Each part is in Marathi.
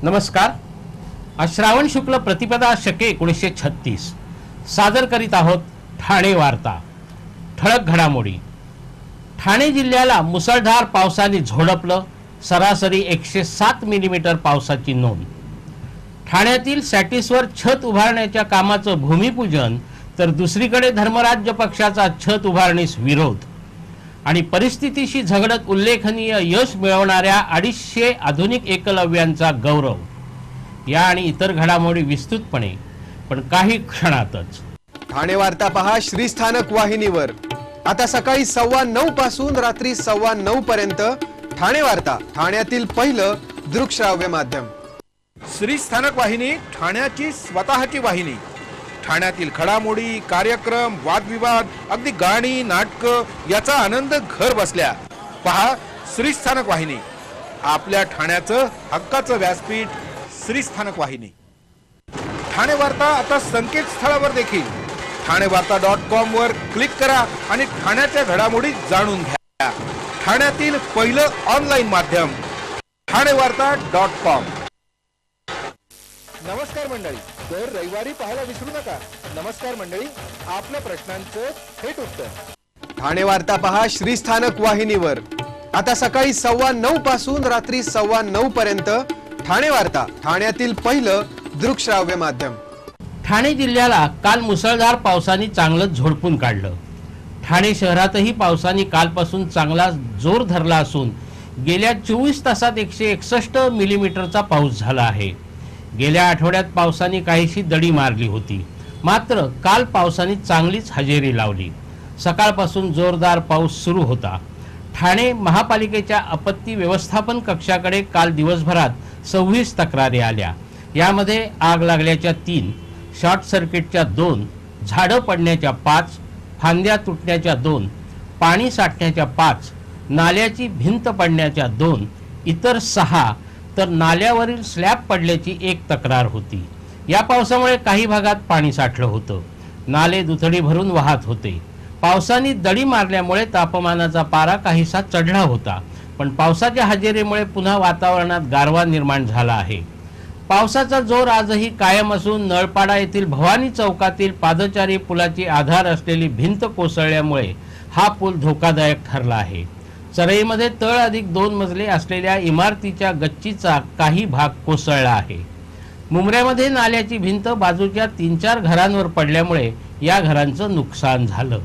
नमस्कार। आज श्रावण शुक्ल प्रतिपदा शके 1936 सादर करीत आहोत ठाणे वार्ता। ठळक घडामोडी। ठाणे जिल्ह्याला मुसळधार पावसाने झोडपलं, सरासरी 107 मिलीमीटर पावसाची नोंद। ठाण्यातील सॅटिसवर छत उभारण्याच्या कामाचं भूमिपूजन, तर दुसरीकडे धर्मराज्य पक्षाचा छत उभारणीस विरोध आणि परिस्थितीशी झगडत उल्लेखनीय यश मिळवणाऱ्या 250 आधुनिक एकलव्यांचा गौरव, या आणि इतर घडामोडी विस्तृतपणे पण काही क्षणातच। ठाणे वार्ता पहा श्रीस्थानक वाहिनीवर। आता सकाळी 9:15 पासून रात्री 9:15 पर्यंत ठाणे वार्ता, ठाण्यातील पहिलं दृकश्राव्य माध्यम। श्रीस्थानक वाहिनी, ठाण्याची स्वतःची वाहिनी। ठाण्यातील घडामोडी, कार्यक्रम, वादविवाद, अगदी गाणी, नाटक याचा आनंद घर बसल्या पहा श्रीस्थानक वाहिनी। आपल्या ठाण्याचं हक्काचं व्यासपीठ श्रीस्थानक वाहिनी। ठाणे वार्ता आता संकेतस्थळावर देखील ठाणेवार्ता.com वर क्लिक करा आणि ठाण्याच्या घडामोडी जाणून घ्या। ठाण्यातील पहिलं ऑनलाईन माध्यम ठाणेवार्ता.com। नमस्कार मंडळी, दर रविवारी पाहायला विसरू नका। नमस्कार मंडळी, आपल्या प्रश्नांचं थेट उत्तर। ठाणे वार्ता पहा श्रीस्थानक वाहिनीवर। आता सकाळी 9:15 पासून रात्री 9:15 पर्यंत ठाणे वार्ता, ठाण्यातील पहिलं दृकश्राव्य माध्यम। ठाणे जिल्ह्याला काल मुसळधार पावसाने चांगलंच झोडपून काढलं। ठाणे शहरातही पावसाने कालपासून चांगला जोर धरला असून गेल्या 24 तासात 161 मिलीमीटरचा पाऊस झाला आहे। गेल्या आठवड्यात पावसाने काहीशी दडी मारली होती, मात्र काल पावसाने चांगलीच हजेरी लावली। सकाळपासून जोरदार पाऊस सुरू होता। ठाणे महापालिकेच्या आपत्ती व्यवस्थापन कक्षाकडे काल दिवसभरात 26 तक्रारी आल्या। यामध्ये आग लागल्याच्या 3, शॉर्ट सर्किटच्या 2, झाडं पडण्याच्या 5, फांद्या तुटण्याच्या 2, पाणी साठण्याच्या 5, नाल्याची भिंत पडण्याच्या 2, इतर 6, तर नाल्यावरील स्लॅब पडल्याची 1 तक्रार होती। या पावसामुळे काही भागात पाणी साठलं होतं, नाले दुथडी भरून वाहत होते। पावसाने दडी मारल्यामुळे तापमानाचा पारा काहीसा चढला होता, पण पावसाच्या हजेरीमुळे पुन्हा वातावरणात गारवा निर्माण झाला आहे। पावसाचा जोर आजही कायम असून नळपाडा येथील भवानी चौकातील पादचारी पुलाची आधार असलेली भिंत कोसळल्यामुळे हा पूल धोकादायक ठरला आहे। चरईमध्ये तळ अधिक 2 मजले असलेल्या इमारतीच्या गच्चीचा काही भाग कोसळला आहे। मुंब्र्यामध्ये नाल्याची भिंत बाजूच्या 3-4 घरांवर पडल्यामुळे या घरांचं नुकसान झालं।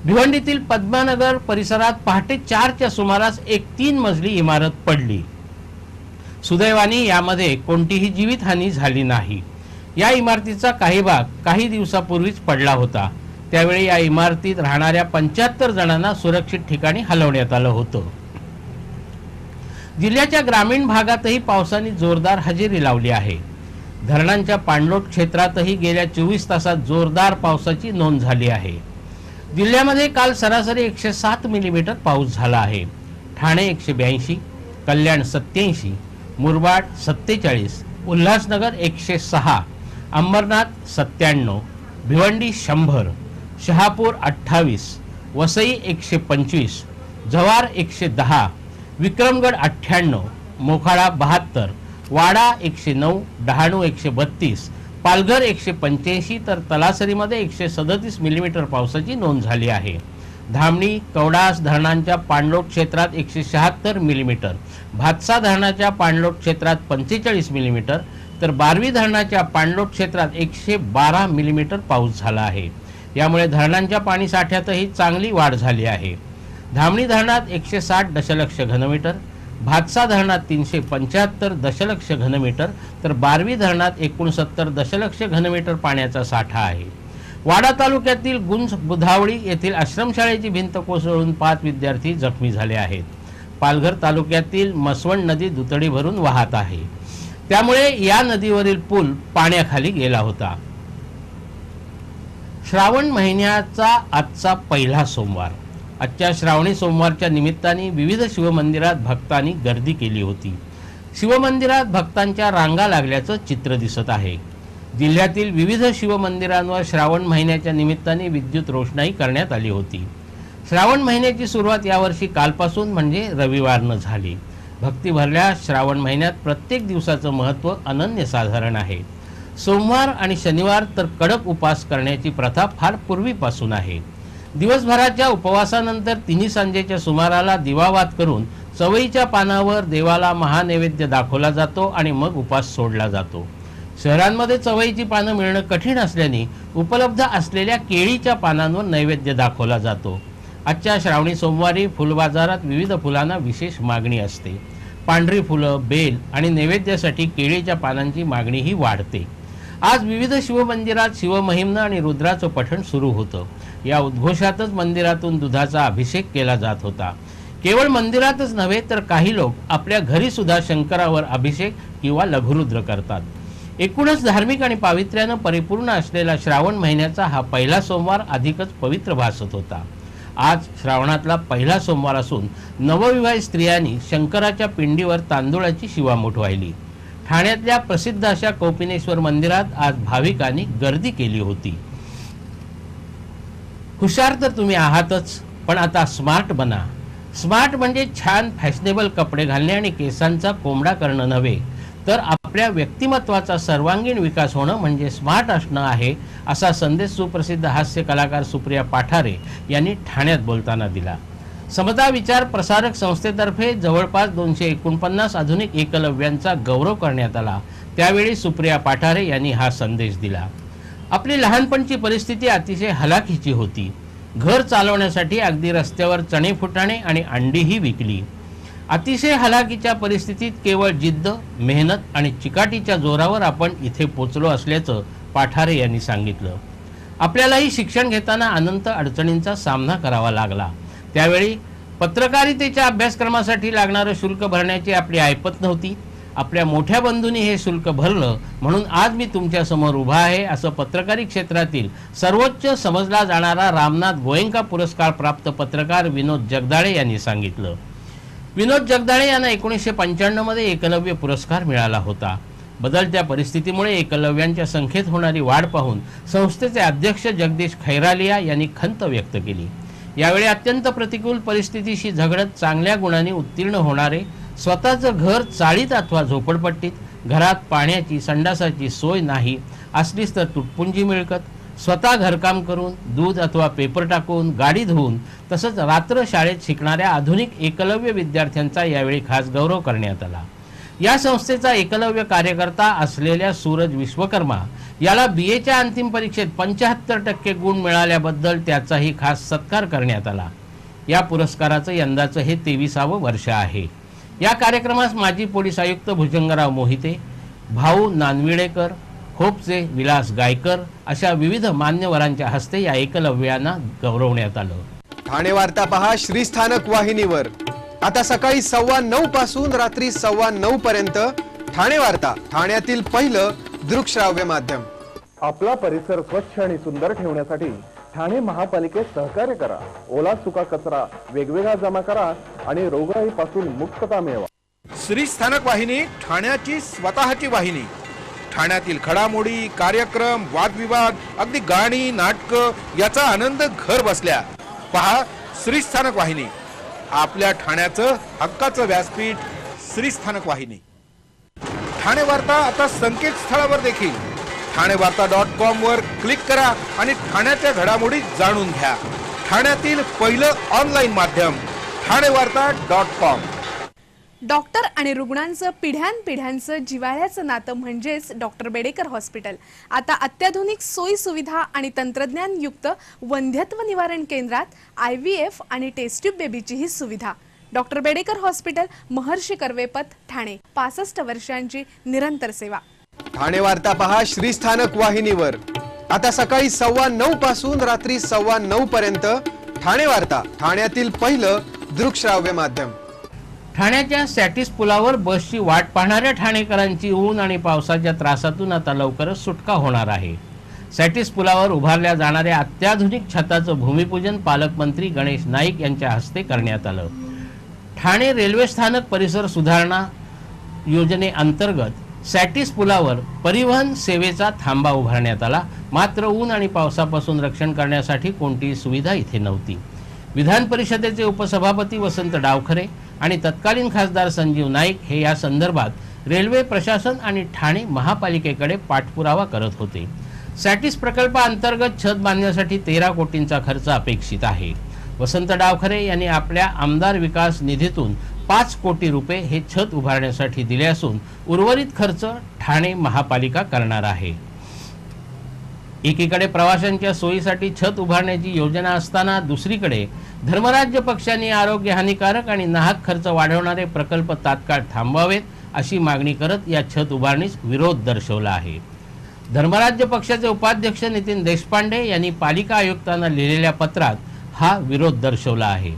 भिवंडीतील पद्मानगर परिसरात पहाटे 4च्या सुमारास एक 3 मजली इमारत पडली। सुदैवाने यामध्ये कोणतीही जीवितहानी झाली नाही। या इमारतीचा काही भाग काही दिवसापूर्वीच पडला होता, त्यावेळी या इमारतीत राहणाऱ्या 75 जणांना सुरक्षित ठिकाणी हलवण्यात आलं होतं। जिल्ह्याच्या ग्रामीण भागातही पावसाने जोरदार हजेरी लावली आहे। धरणांच्या पाणलोट क्षेत्रातही गेल्या 24 तासात जोरदार पावसाची नोंद झाली आहे। जिल्ह्यामध्ये काल सरासरी 107 मिलीमीटर पाऊस झाला आहे। ठाणे 182, कल्याण 87, मुरबाड 47, उल्हासनगर 106, अंबरनाथ 97, भिवंडी 100, शहापूर 28, वसई 125, जव्हार 110, विक्रमगड 98, मोखाडा 72, वाडा 109, डहाणू 132, पालघर 185, तर तलासरीमध्ये 137 मिलीमीटर पावसाची नोंद झाली आहे। धामणी कवडास धरणांच्या पाणलोट क्षेत्रात 176 मिलीमीटर, भातसा धरणाच्या पाणलोट क्षेत्रात 45 मिलीमीटर, तर बारवी धरणाच्या पाणलोट क्षेत्रात 112 मिलीमीटर पाऊस झाला आहे। यामुळे धरणांच्या पाणी साठ्यातही चांगली वाढ झाली आहे। धामणी धरणात 160 दशलक्ष घनमीटर, भातसा धरणात 375 दशलक्ष घनमीटर, तर बारवी धरणात 69 दशलक्ष घनमीटर पाण्याचा साठा आहे। वाडा तालुक्यातील गुंज बुधावळी येथील आश्रमशाळेची भिंत कोसळून 5 विद्यार्थी जखमी झाले आहेत। पालघर तालुक्यातील मसवण नदी दुथडी भरून वाहत आहे, त्यामुळे या नदीवरील पूल पाण्याखाली गेला होता। श्रावण महिन्याचा आजचा पहिला सोमवार। आजच्या श्रावणी सोमवारच्या निमित्ताने विविध शिवमंदिरात भक्तांनी गर्दी केली होती। शिवमंदिरात भक्तांच्या रांगा लागल्याचं चित्र दिसत आहे। जिल्ह्यातील विविध शिवमंदिरांवर श्रावण महिन्याच्या निमित्ताने विद्युत रोषणाई करण्यात आली होती. श्रावण महिन्याची सुरुवात यावर्षी कालपासून म्हणजे रविवारनं झाली. भक्तिभरल्या श्रावण महिन्यात प्रत्येक दिवसाचं महत्त्व अनन्यसाधारण आहे. सोमवार आणि शनिवार तर कडक उपवास करण्याची प्रथा फार पूर्वीपासून आहे. दिवसभराच्या उपवासानंतर तिन्ही सांजेच्या सुमाराला दिवावात करून चवळीच्या पानावर देवाला महानैवेद्य दाखवला जातो आणि मग उपवास सोडला जातो. शहरांमध्ये चवळीची पानं मिळणं कठीण असल्याने उपलब्ध असलेल्या केळीच्या पानांवर नैवेद्य दाखवला जातो. आजच्या श्रावणी सोमवारी फुलबाजारात विविध फुलांना विशेष मागणी असते. पांढरी फुलं, बेल आणि नैवेद्यासाठी केळीच्या पानांची मागणीही वाढते. आज विविध शिवमंदिरात शिवमहिम्न आणि रुद्राचं पठण सुरू होतं. या उद्घोषातच मंदिरातून दुधाचा अभिषेक केला जात होता. केवळ मंदिरातच नव्हे तर काही लोक आपल्या घरी सुद्धा शंकरावर अभिषेक किंवा लघुरुद्र करतात. एकूणच धार्मिक आणि पावित्र्यानं परिपूर्ण असलेला श्रावण महिन्याचा हा पहिला सोमवार अधिकच पवित्र भासत होता. आज श्रावणातला पहिला सोमवार असून नवविवाहित स्त्रियांनी शंकराच्या पिंडीवर तांदूळाची शिवामूठ वाहिली. ठाण्यातल्या प्रसिद्ध अशा कौपिनेश्वर मंदिरात आज भाविकांनी गर्दी केली होती. हुशार तर तुम्ही आहातच, पण आता स्मार्ट बना. स्मार्ट म्हणजे छान फॅशनेबल कपडे घालणे आणि केसांचा कोंबडा करणं नव्हे, तर आपल्या व्यक्तिमत्वाचा सर्वांगीण विकास होणं म्हणजे स्मार्ट असणं आहे, असा संदेश सुप्रसिद्ध हास्य कलाकार सुप्रिया पाठारे यांनी ठाण्यात बोलताना दिला. समता विचार प्रसारक संस्थेतर्फे जवळपास 249 आधुनिक एकलव्यांचा गौरव करण्यात आला. त्यावेळी सुप्रिया पाठारे यांनी हा संदेश दिला. आपली लहानपणची परिस्थिती अतिशय हलाखीची होती. घर चालवण्यासाठी अगदी रस्त्यावर चणे फुटाणे आणि अंडीही विकली. अतिशय हलाखीच्या परिस्थितीत केवळ जिद्द, मेहनत आणि चिकाटीच्या जोरावर आपण इथे पोचलो असल्याचं पाठारे यांनी सांगितलं. आपल्यालाही शिक्षण घेताना अनंत अडचणींचा सामना करावा लागला. त्यावेळी पत्रकारितेच्या अभ्यासक्रमासाठी लागणारं शुल्क भरण्याची आपली ऐपत नव्हती. आपल्या मोठ्या बंधूंनी हे शुल्क भरलं म्हणून आज मी तुमच्या समोर उभा आहे, असं पत्रकारी क्षेत्रातील सर्वोच्च समजला जाणारा रामनाथ गोयंका पुरस्कार प्राप्त पत्रकार विनोद जगदाळे यांनी सांगितलं. विनोद जगदाळे यांना 1995 मध्ये एकलव्य पुरस्कार मिळाला होता. बदलत्या परिस्थितीमुळे एकलव्यांच्या संख्येत होणारी वाढ पाहून संस्थेचे अध्यक्ष जगदीश खैरालिया यांनी खंत व्यक्त केली. यावेळी अत्यंत प्रतिकूल परिस्थितीशी झगडत चांगल्या गुणांनी उत्तीर्ण होणारे, स्वतःचं घर चाळीत अथवा झोपडपट्टीत, घरात पाण्याची संडासाची सोय नाही असलीच तर तुटपुंजी मिळकत, स्वतः घरकाम करून, दूध अथवा पेपर टाकून, गाडी धुवून, तसंच रात्र शाळेत शिकणाऱ्या आधुनिक एकलव्य विद्यार्थ्यांचा यावेळी खास गौरव करण्यात आला. या संस्थेचा एकलव्य कार्यकर्ता असलेल्या सूरज विश्वकर्मा याला BAच्या अंतिम परीक्षेत 75% गुण मिळाल्याबद्दल त्याचाही खास सत्कार करण्यात आला. या पुरस्काराचं यंदाचं हे 23वे वर्ष आहे. या कार्यक्रमास माजी पोलीस आयुक्त भुजंगराव मोहिते, भाऊ नानविडेकर, खोपचे विलास गायकर अशा विविध मान्यवरांच्या हस्ते या एकलव्यांना गौरवण्यात आलं. ठाणे वार्ता पहा श्रीस्थानक वाहिनीवर. आता सकाळी 9:15 पासून रात्री 9:15 पर्यंत ठाणे वार्ता, ठाण्यातील पहिलं दृकश्राव्य माध्यम. आपला परिसर स्वच्छ आणि सुंदर ठेवण्यासाठी ठाणे महापालिकेत सहकार्य करा. ओला सुका कचरा वेगवेगळा जमा करा आणि रोगराईपासून मुक्तता मिळवा. श्रीस्थानक वाहिनी, ठाण्याची स्वतःची वाहिनी. ठाण्यातील घडामोडी, कार्यक्रम, वादविवाद, अगदी गाणी, नाटकं याचा आनंद घर बसल्या. पहा श्रीस्थानक वाहिनी, आपल्या ठाण्याचं हक्काचं व्यासपीठ. श्रीस्थानक वाहिनी. ठाणे वार्ता आता संकेतस्थळावर देखील ठाणेवार्ता.com वर क्लिक करा आणि ठाण्याच्या घडामोडी जाणून घ्या. ठाण्यातील पहिलं ऑनलाईन माध्यम ठाणेवार्ता.com. डॉक्टर आणि रुग्णांचं पिढ्यानपिढ्यांचं जिव्हाळ्याचं नातं म्हणजेच डॉक्टर बेडेकर हॉस्पिटल. आता अत्याधुनिक सोयी सुविधा आणि तंत्रज्ञानयुक्त वंध्यत्व निवारण केंद्रात IVF आणि टेस्ट ट्यूब बेबीचीही सुविधा. डॉक्टर बेडेकर हॉस्पिटल, महर्षी कर्वेपथ, ठाणे. 65 वर्षांची निरंतर सेवा. ठाणे वार्ता पहा श्रीस्थानक वाहिनीवर. आता सकाळी 9:15 पासून रात्री 9:15 पर्यंत ठाणे वार्ता, ठाण्यातील पहिलं दृकश्राव्य माध्यम. ठाण्याच्या सॅटिस पुलावर बसची वाट पाहणाऱ्या ठाणेकरांची ऊन आणि पावसाच्या त्रासातून आता लवकरच सुटका होणार आहे. सॅटिस पुलावर उभारल्या जाणाऱ्या अत्याधुनिक छताचं भूमिपूजन पालकमंत्री गणेश नाईक यांच्या हस्ते करण्यात आलं. ठाणे रेल्वे स्थानक परिसर सुधारणा योजनेअंतर्गत सॅटिस पुलावर परिवहन सेवेचा थांबा उभारण्यात आला, मात्र ऊन आणि पावसापासून रक्षण करण्यासाठी कोणतीही सुविधा इथे नव्हती. विधान परिषदेचे उपसभापती वसंत डावखरे आणि तत्कालीन खासदार संजीव नाईक हे या संदर्भात रेल्वे प्रशासन आणि ठाणे महापालिकेकडे पाठपुरावा करत होते. सॅटिस प्रकल्पाअंतर्गत छत बांधण्यासाठी 13 कोटींचा खर्च अपेक्षित आहे. वसंत डावखरे यांनी आपल्या आमदार विकास निधीतून 5 कोटी रुपये हे छत उभारण्यासाठी दिले असून उर्वरित खर्च ठाणे महापालिका करणार आहे. एकीकडे प्रवाशांच्या सोयीसाठी छत उभारण्याची योजना असताना दुसरीकडे धर्मराज्य पक्षाने आरोग्य हानिकारक आणि नाहक खर्च वाढवणारे प्रकल्प तात्काळ थांबवावेत अशी मागणी करत या छत उभारणीस विरोध दर्शवला आहे. धर्मराज्य पक्षाचे उपाध्यक्ष नितीन देशपांडे यांनी पालिका आयुक्तांना लिहिलेल्या पत्रात हा विरोध दर्शवला आहे.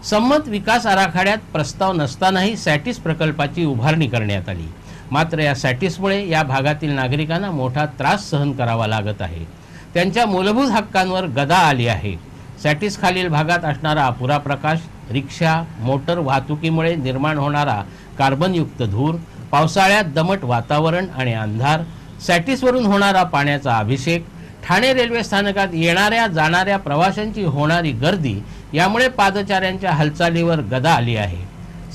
संमत विकास आराखड्यात प्रस्ताव नसतानाही सॅटिस प्रकल्पाची उभारणी करण्यात आली. मात्र या सॅटिसमुळे या भागातील नागरिकांना मोठा त्रास सहन करावा लागत आहे. त्यांच्या मूलभूत हक्कांवर गदा आली आहे. सॅटिस खालील भागात असणारा अपुरा प्रकाश, रिक्षा, मोटर वाहतुकीमुळे निर्माण होणारा कार्बनयुक्त धूर, पावसाळ्यात दमट वातावरण आणि अंधार, सॅटिसवरून होणारा पाण्याचा अभिषेक, ठाणे रेल्वे स्थानकात येणाऱ्या जाणाऱ्या प्रवाशांची होणारी गर्दी यामुळे पादचाऱ्यांच्या हालचालीवर गदा आली आहे.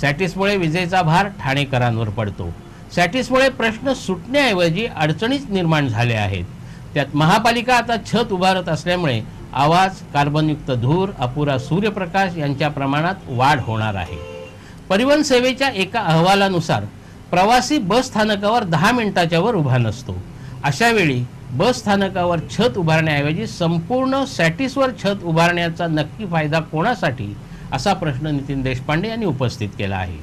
सॅटिसमुळे विजेचा भार ठाणेकरांवर पडतो. सॅटिसमुळे प्रश्न सुटण्याऐवजी अडचणीच निर्माण झाल्या आहेत. त्यात महापालिका आता छत उभारत असल्यामुळे आवाज, कार्बनयुक्त धूर, अपुरा सूर्यप्रकाश यांच्या प्रमाणात वाढ होणार आहे. परिवहन सेवेच्या एका अहवालानुसार प्रवासी बस स्थानकावर 10 मिनिटाच्या वर उभा नसतो. अशा वेळी बस स्थानकावर छत उभारण्याऐवजी संपूर्ण सॅटिसवर छत उभारण्याचा नक्की फायदा कोणासाठी असा प्रश्न नितीन देशपांडे यांनी उपस्थित केला आहे.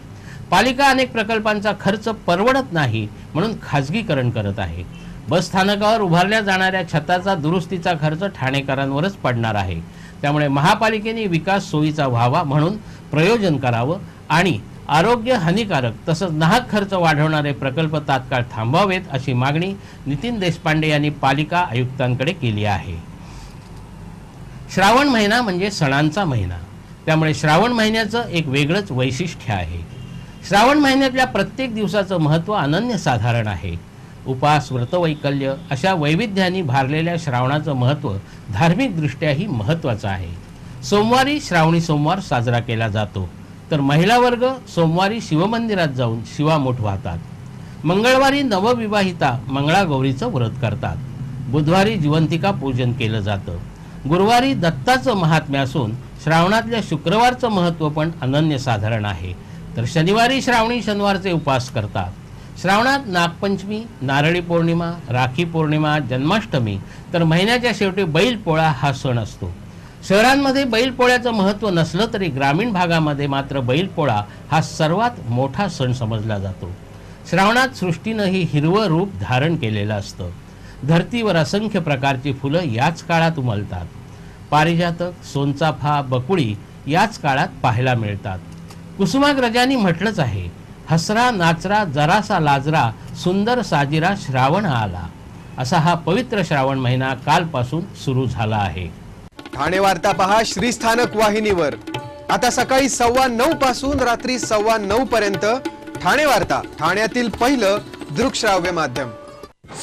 पालिका अनेक प्रकल्पांचा खर्च परवडत नाही म्हणून खाजगीकरण करत आहे. बस स्थानकावर उभारल्या जाणाऱ्या छताचा दुरुस्तीचा खर्च ठाणेकरांवरच पडणार आहे. त्यामुळे महापालिकेने विकास सोयीचा व्हावा म्हणून प्रयोजन करावं आणि आरोग्य हानिकारक तसंच नाहक खर्च वाढवणारे प्रकल्प तात्काळ थांबवावेत अशी मागणी नितीन देशपांडे यांनी पालिका आयुक्तांकडे केली आहे. श्रावण महिना म्हणजे सणांचा महिना, त्यामुळे श्रावण महिन्याचं एक वेगळंच वैशिष्ट्य आहे. श्रावण महिन्यातल्या प्रत्येक दिवसाचं महत्त्व अनन्यसाधारण आहे. उपास, व्रतवैकल्य अशा वैविध्याने भारलेल्या श्रावणाचं महत्त्व धार्मिकदृष्ट्याही महत्त्वाचं आहे. सोमवारी श्रावणी सोमवार साजरा केला जातो, तर महिला वर्ग सोमवारी शिवमंदिरात जाऊन शिवामूठ वाहतात. मंगळवारी नवविवाहिता मंगळागौरीचं व्रत करतात. बुधवारी जिवंतिका पूजन केलं जातं. गुरुवारी दत्ताचं महात्म्य असून श्रावणातल्या शुक्रवारचं महत्त्व पण अनन्यसाधारण आहे. तर शनिवारी श्रावणी शनिवारचे उपास करतात. श्रावणात नागपंचमी, नारळी पौर्णिमा, राखी पौर्णिमा, जन्माष्टमी तर महिन्याच्या शेवटी बैलपोळा हा सण असतो. शहरांमध्ये बैलपोळ्याचं महत्त्व नसलं तरी ग्रामीण भागामध्ये मात्र बैलपोळा हा सर्वात मोठा सण समजला जातो. श्रावणात सृष्टीनंही हिरवं रूप धारण केलेलं असतं. धरतीवर असंख्य प्रकारची फुलं याच काळात उमलतात. पारिजातक, सोनचाफा, बकुळी याच काळात पाहायला मिळतात. कुसुमाग्रजांनी म्हटलंच आहे, हसरा नाचरा जरासा लाजरा, सुंदर साजिरा श्रावण आला. असा हा पवित्र श्रावण महिना कालपासून सुरू झाला आहे. ठाणे वार्ता पहा श्रीस्थानक वाहिनीवर. आता सकाळी 9:15 पासून रात्री 9:15 पर्यंत ठाणे वार्ता, ठाण्यातील पहिलं दृकश्राव्य माध्यम.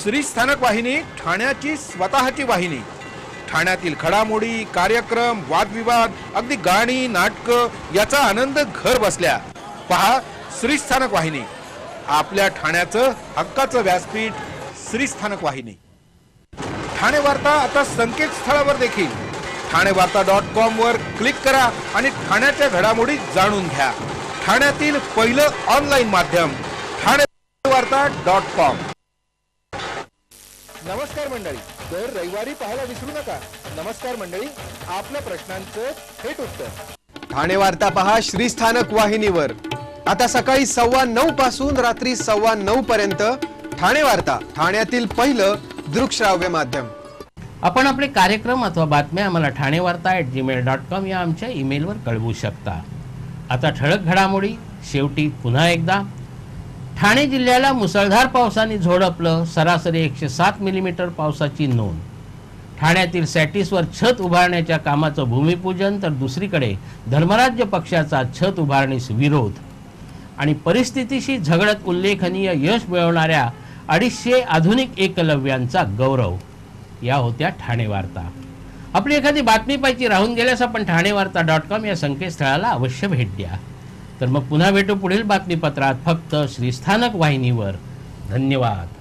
श्रीस्थानक वाहिनी ठाण्याची स्वतःची वाहिनी. ठाण्यातील घडामोडी, कार्यक्रम, वादविवाद, अगदी गाणी, नाटकं याचा आनंद घर बसल्या. पहा श्रीस्थानक वाहिनी, आपल्या ठाण्याचं हक्काचं व्यासपीठ. श्रीस्थानक वाहिनी. ठाणे वार्ता आता संकेतस्थळावर देखील ठाणेवार्ता.com वर क्लिक करा आणि ठाण्याच्या घडामोडी जाणून घ्या. ठाण्यातील पहिलं ऑनलाईन माध्यम ठाणेवार्ता.com. नमस्कार मंडळी, दर रविवारी पाहायला विसरू नका. नमस्कार मंडळी, आपल्या प्रश्नांचं थेट उत्तर. ठाणे वार्ता पहा श्रीस्थानक वाहिनीवर. आता सकाळी 9:15 पासून रात्री 9:15 पर्यंत ठाणे वार्ता, ठाण्यातील पहिलं दृकश्राव्य माध्यम. आपण आपले कार्यक्रम अथवा बातम्या आम्हाला ठाणेवार्ता@gmail.com या आमच्या ईमेलवर कळवू शकता. आता ठळक घडामोडी शेवटी पुन्हा एकदा. ठाणे जिल्ह्याला मुसळधार पावसाने झोडपलं. सरासरी 107 मिलीमीटर पावसाची नोंद. ठाण्यातील सॅटिसवर छत उभारण्याच्या कामाचं भूमिपूजन तर दुसरीकडे धर्मराज्य पक्षाचा छत उभारणीस विरोध. आणि परिस्थितीशी झगडत उल्लेखनीय यश मिळवणाऱ्या 250 आधुनिक एकलव्यांचा गौरव. या होत्या ठाणे वार्ता. आपली एखादी बातमी पाहिजे राहून गेल्यास आपण ठाणेवार्ता.com या संकेतस्थळाला अवश्य भेट द्या. तर मग पुन्हा भेटू पुढील बातमीपत्रात फक्त श्रीस्थानक वाहिनीवर. धन्यवाद.